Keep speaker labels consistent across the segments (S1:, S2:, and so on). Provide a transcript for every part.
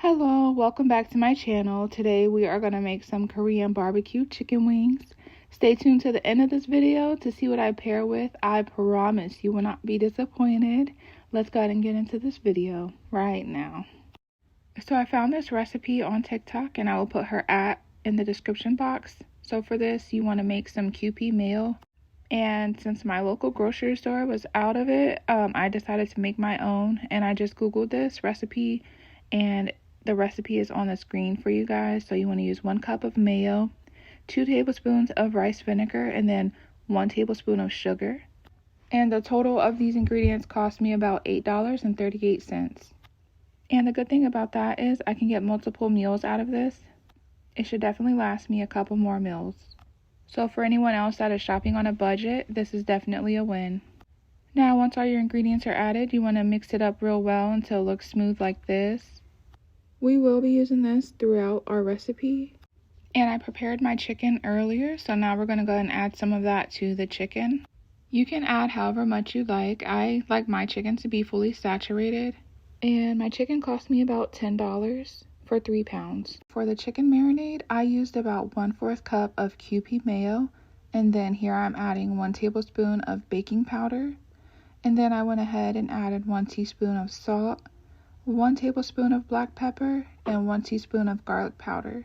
S1: Hello, welcome back to my channel. Today we are going to make some Korean barbecue chicken wings. Stay tuned to the end of this video to see what I pair with. I promise you will not be disappointed. Let's go ahead and get into this video right now. So I found this recipe on TikTok and I will put her in the description box. So for this you want to make some Kewpie Mayo. And since my local grocery store was out of it, I decided to make my own. And I just googled this recipe and the recipe is on the screen for you guys. So you want to use 1 cup of mayo, 2 tablespoons of rice vinegar, and then 1 tablespoon of sugar. And the total of these ingredients cost me about $8.38. And the good thing about that is I can get multiple meals out of this. It should definitely last me a couple more meals. So for anyone else that is shopping on a budget, this is definitely a win. Now once all your ingredients are added, you want to mix it up real well until it looks smooth like this. We will be using this throughout our recipe. And I prepared my chicken earlier, so now we're going to go ahead and add some of that to the chicken. You can add however much you like. I like my chicken to be fully saturated. And my chicken cost me about $10 for 3 pounds. For the chicken marinade, I used about 1/4 cup of Kewpie mayo. And then here I'm adding 1 tablespoon of baking powder. And then I went ahead and added 1 teaspoon of salt, 1 tablespoon of black pepper, and 1 teaspoon of garlic powder.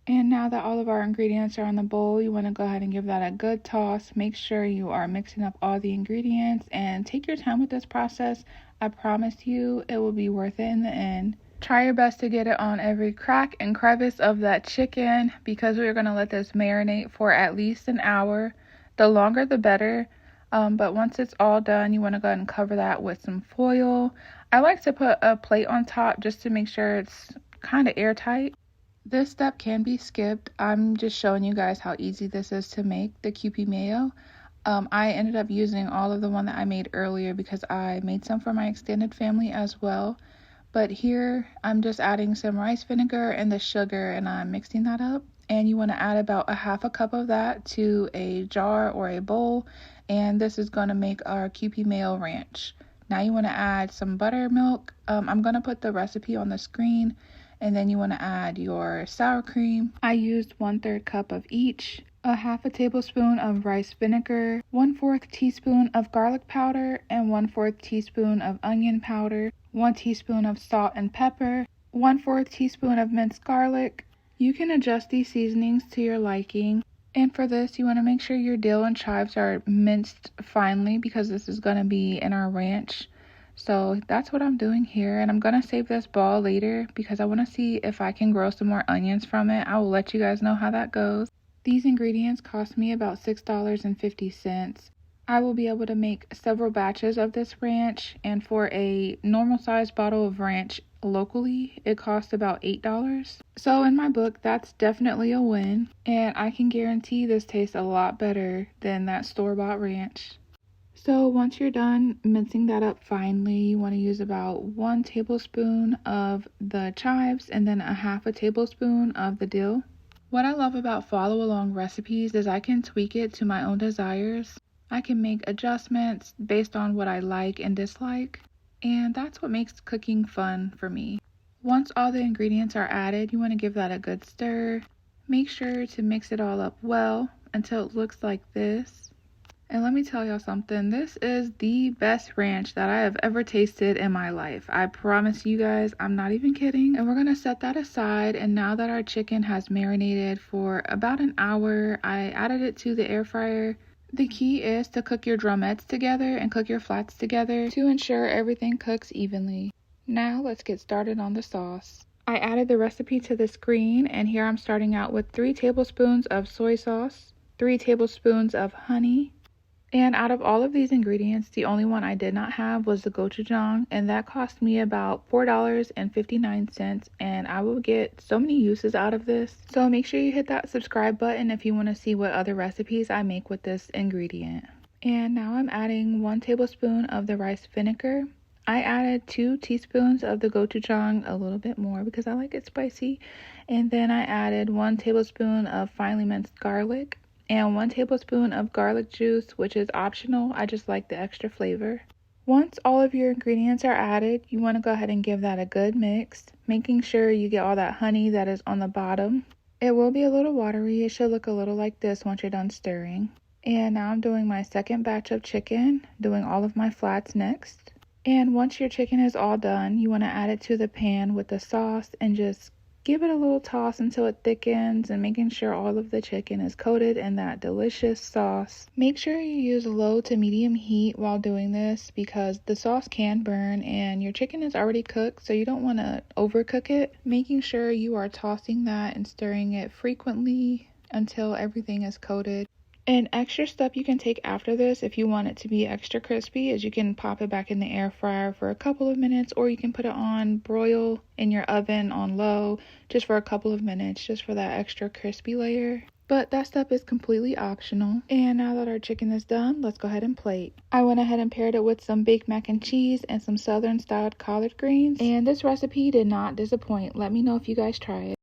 S1: And now that all of our ingredients are in the bowl, you want to go ahead and give that a good toss. Make sure you are mixing up all the ingredients and take your time with this process. I promise you it will be worth it in the end. Try your best to get it on every crack and crevice of that chicken because we're going to let this marinate for at least an hour. The longer the better. But once it's all done, you want to go ahead and cover that with some foil. I like to put a plate on top just to make sure it's kind of airtight. This step can be skipped. I'm just showing you guys how easy this is to make, the Kewpie mayo. I ended up using all of the one that I made earlier because I made some for my extended family as well. But here I'm just adding some rice vinegar and the sugar and I'm mixing that up. And you want to add about 1/2 cup of that to a jar or a bowl. And this is going to make our Kewpie Mayo Ranch. Now you want to add some buttermilk. I'm going to put the recipe on the screen. And then you want to add your sour cream. I used 1/3 cup of each. 1/2 tablespoon of rice vinegar. 1/4 teaspoon of garlic powder. And 1/4 teaspoon of onion powder. 1 teaspoon of salt and pepper. 1/4 teaspoon of minced garlic. You can adjust these seasonings to your liking. And for this, you want to make sure your dill and chives are minced finely because this is going to be in our ranch. So that's what I'm doing here. And I'm going to save this ball later because I want to see if I can grow some more onions from it. I will let you guys know how that goes. These ingredients cost me about $6.50. I will be able to make several batches of this ranch. And for a normal size bottle of ranch locally, it costs about $8. So in my book, that's definitely a win. And I can guarantee this tastes a lot better than that store-bought ranch. So once you're done mincing that up finely, you want to use about 1 tablespoon of the chives and then 1/2 tablespoon of the dill. What I love about follow along recipes is I can tweak it to my own desires. I can make adjustments based on what I like and dislike. And that's what makes cooking fun for me. Once all the ingredients are added, you want to give that a good stir. Make sure to mix it all up well until it looks like this. And let me tell y'all something, this is the best ranch that I have ever tasted in my life. I promise you guys, I'm not even kidding. And we're going to set that aside. And now that our chicken has marinated for about an hour, I added it to the air fryer. The key is to cook your drumettes together and cook your flats together to ensure everything cooks evenly. Now let's get started on the sauce. I added the recipe to the screen and here I'm starting out with 3 tablespoons of soy sauce, 3 tablespoons of honey. And out of all of these ingredients, the only one I did not have was the gochujang, and that cost me about $4.59, and I will get so many uses out of this. So make sure you hit that subscribe button if you want to see what other recipes I make with this ingredient. And now I'm adding 1 tablespoon of the rice vinegar. I added 2 teaspoons of the gochujang, a little bit more because I like it spicy. And then I added 1 tablespoon of finely minced garlic. And 1 tablespoon of garlic juice, which is optional. I just like the extra flavor. Once all of your ingredients are added, you want to go ahead and give that a good mix, making sure you get all that honey that is on the bottom. It will be a little watery. It should look a little like this once you're done stirring. And now I'm doing my second batch of chicken, doing all of my flats next. And once your chicken is all done, you want to add it to the pan with the sauce and just give it a little toss until it thickens, and making sure all of the chicken is coated in that delicious sauce. Make sure you use low to medium heat while doing this because the sauce can burn and your chicken is already cooked, so you don't want to overcook it. Making sure you are tossing that and stirring it frequently until everything is coated. An extra step you can take after this if you want it to be extra crispy is you can pop it back in the air fryer for a couple of minutes, or you can put it on broil in your oven on low just for a couple of minutes, just for that extra crispy layer. But that step is completely optional. And now that our chicken is done, let's go ahead and plate. I went ahead and paired it with some baked mac and cheese and some southern styled collard greens. And this recipe did not disappoint. Let me know if you guys try it.